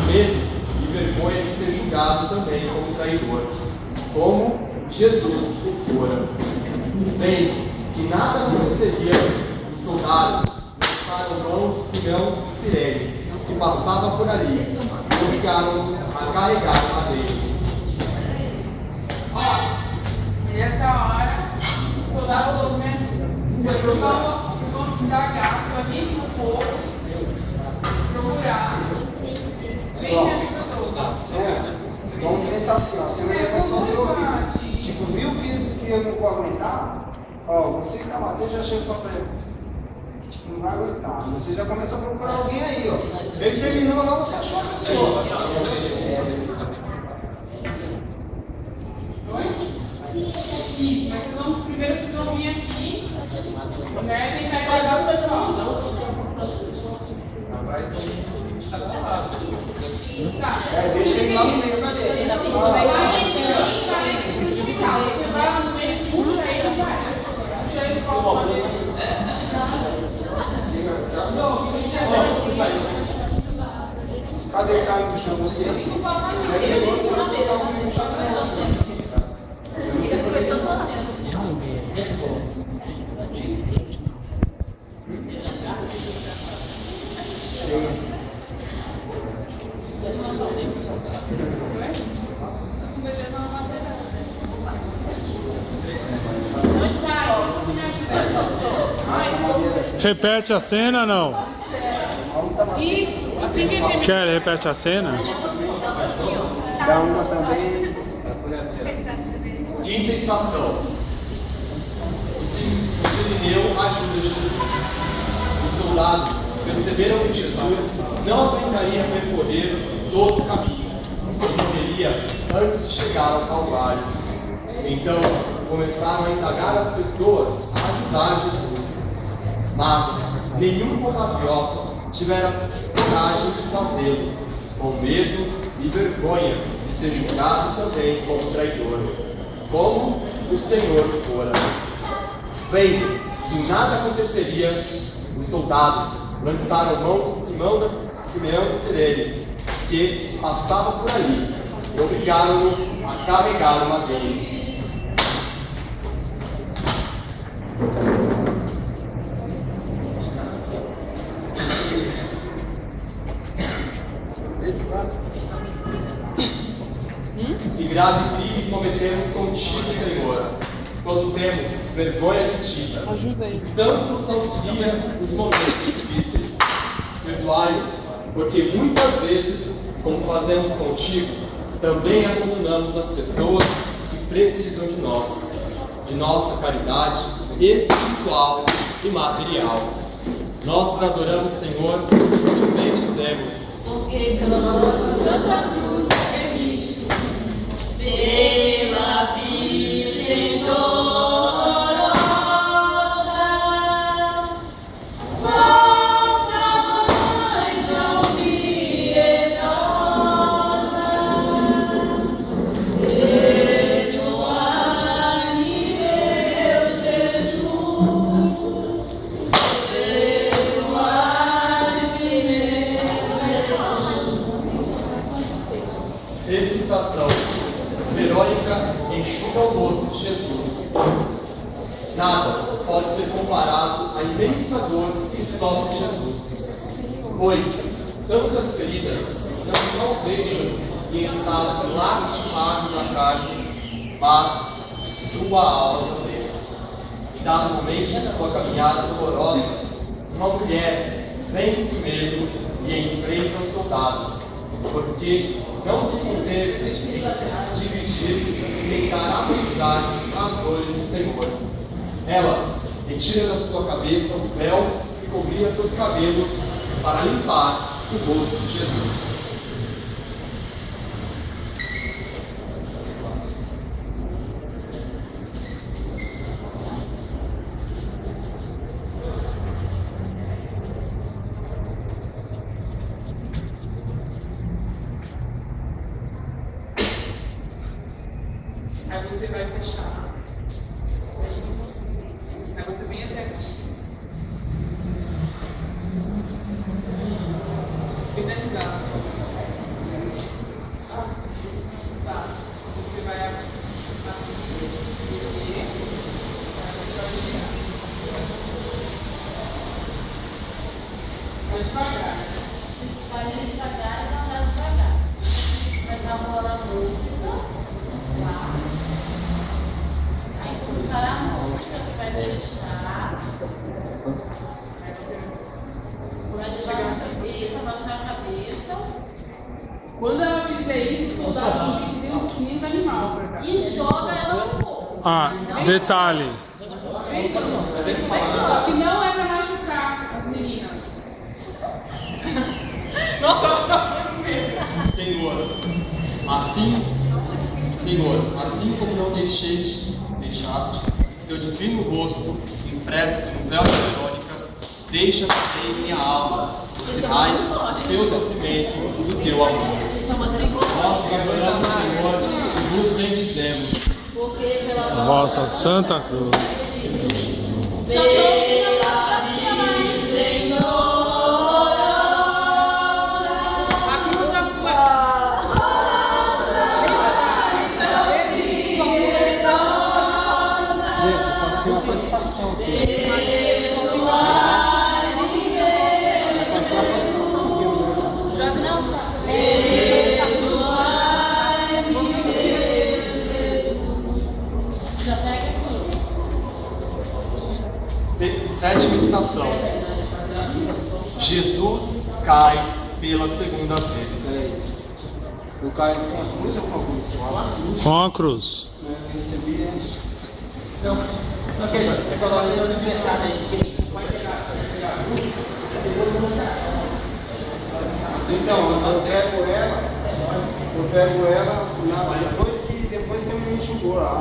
medo e vergonha de ser julgado também como traidor, como Jesus o fora. Bem, que nada aconteceria, os soldados lançaram mão de Simão e Cirene, que passava por ali, e obrigaram a carregar o madeiro. Nessa hora, o soldado falou: me ajuda. Vocês vão dar gasto aqui no povo, procurar. Gente, ajuda todos. Vamos pensar assim, ó, você não ia pessoa se ouvir. Tipo, viu que eu não vou aguentar? Ó, você que tá batendo já chegou pra ele. Tipo, não vai aguentar. Você já começou a procurar alguém aí, ó. Ele terminou lá, você achou a pessoa. Isso, mas primeiro vocês vão vir aqui, né? Tentar guardar o pessoal. Tá. Deixa ele lá no meio, cadê? Você vai lá no meio, puxa ele, vai. Puxa ele para o lado. Cadê o cara do chão? Você vai botar o menino no chão também. Repete a cena, não? Isso, assim que ele Quer repete a cena? Dá uma também. Quinta estação. O Sirineu ajuda Jesus. Os soldados perceberam que Jesus não aguentaria percorrer todo o caminho. Ele morreria antes de chegar ao Calvário. Então, começaram a indagar as pessoas a ajudar Jesus. Mas nenhum compatriota tivera coragem de fazê-lo, com medo e vergonha de ser julgado também como traidor, como o Senhor fora. Vendo que nada aconteceria, os soldados lançaram mão de Simeão de Cirene, que passava por ali, e obrigaram-no a carregar o madeiro. Que grave crime cometemos contigo, Senhor, quando temos vergonha de ti. Ajuda aí. Tanto nos auxilia nos momentos difíceis. Perdoai-nos, porque muitas vezes, como fazemos contigo, também abandonamos as pessoas que precisam de nós, de nossa caridade espiritual e material. Nós os adoramos, Senhor, e nos bendizemos. Porque pela nossa Santa Cruz remiste, pela Virgem dolorosa, nossa Mãe tão piedosa, perdoai-me, meu Jesus, perdoai-me, meu Jesus. Sexta estação. Verônica enxuga o rosto de Jesus. Nada pode ser comparado à imensa dor que sofre Jesus, pois tantas feridas não só o deixam em estado lastimado da carne, mas sua alma também. Em dado momento de sua caminhada dolorosa, uma mulher vence o medo e enfrenta os soldados, porque não se conteve em dividir e tentar amenizar as dores do Senhor. Ela retira da sua cabeça o véu que cobria seus cabelos para limpar o rosto de Jesus. Aí você vai fechar. Isso. Aí você vem até aqui. Isso. Sinalizar. Quando ela fizer isso, o soldado tem um ninho de animal. E joga ela no povo. Ah, detalhe. Só que não é pra machucar as meninas. Nossa, ela já foi com medo. Senhor, assim como não deixaste seu divino rosto impresso no véu da Verônica, deixa também minha alma os sinais do teu sofrimento e do teu amor. Nós adoramos, Senhor, e nos bendizemos. Vossa Santa Cruz. Sétima estação. Jesus cai pela segunda vez. Eu caio sem a cruz ou com a cruz? Com a cruz. Eu recebi. Então, só que ele falou ali, nós pensar aí, que ele vai pegar a cruz, depois eu vou pensar. Então, eu pego ela depois que me enxugou lá.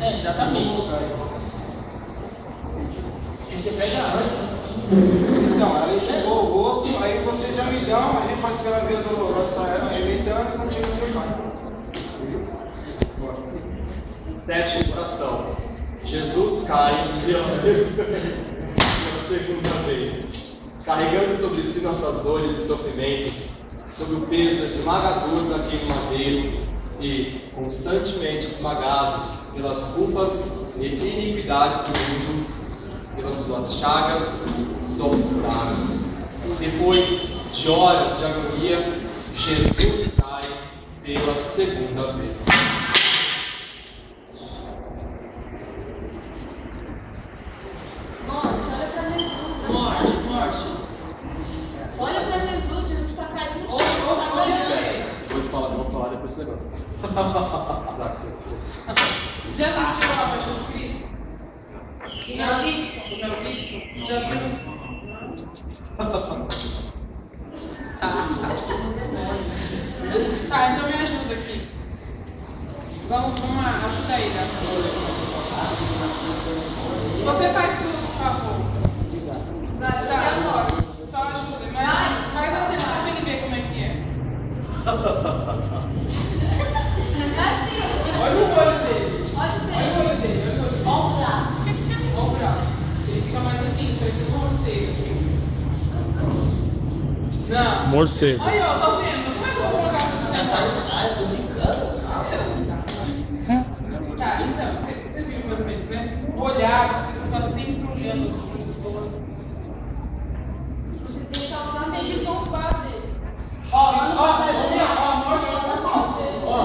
É, exatamente. Você pega antes. Então, ela enxugou o rosto, aí vocês já me dão, a gente faz pela via dolorosa, ela imitando e continua meu pai. Sétima estação. Jesus cai pela segunda vez, carregando sobre si nossas dores e sofrimentos, sob o peso esmagador daquele madeiro e constantemente esmagado pelas culpas e iniquidades do mundo, pelas suas chagas somos curados. Depois de horas de agonia, Jesus cai pela segunda vez. Morte, olha pra Jesus. Morte. Olha pra Jesus, Jesus está caindo no chão, está ganhando. Vou falar depois desse negócio. Já assistiu a Paixão de Cristo? Mel Gibson. O Mel Gibson? Já viu? Tá, então me ajuda aqui. Vamos lá, ajuda aí, né? Você faz tudo, por favor. Tá, só ajuda, mas faz assim pra ele ver como é que é. Olha o olho dele. Olha o olho dele. Olha o braço. Olha o braço. Ele fica mais assim, parecendo um morcego. Não. Morcego. Aí, ó, tá vendo? Como é que eu vou colocar essa Já tá no saio, tô brincando. Tá, então, você viu mais ou menos, né? Olhar, você fica sempre olhando assim para as pessoas. Você tem que causar meio zombar dele. Ó, você viu? Ó, morte, ó.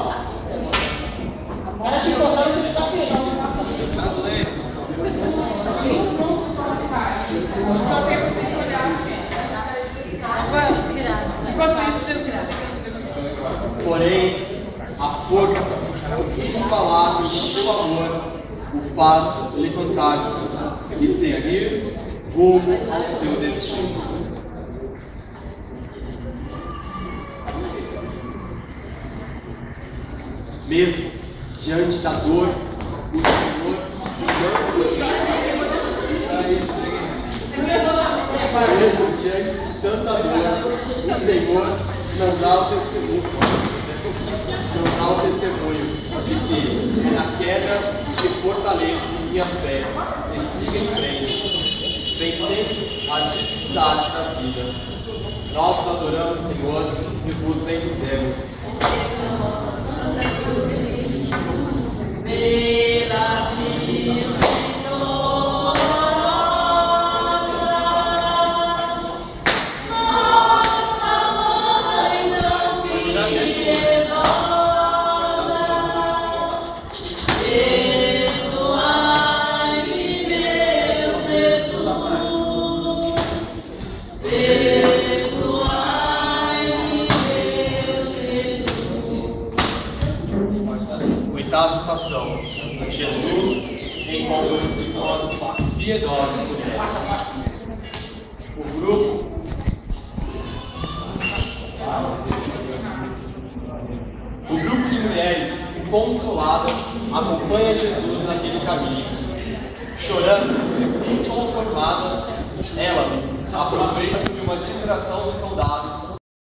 O cara te cortando, você tá feio. Os monstros só caem. Só que você tem que olhar assim. Vamos. Enquanto isso, Deus quiser. Porém, a força inabalável do seu amor o faz levantar-se e seguir rumo ao seu destino. Mesmo diante da dor, o Senhor mesmo diante de tanta dor, o Senhor não dá o testemunho de que é na queda que fortaleço minha fé e siga em frente, vencendo as dificuldades da vida. Nós adoramos, Senhor, e vos bendizemos. Pela vida. Perdoai-me, piedosas mulheres. O grupo de mulheres consoladas acompanha Jesus naquele caminho. Chorando, inconformadas, elas aproveitam de uma distração dos soldados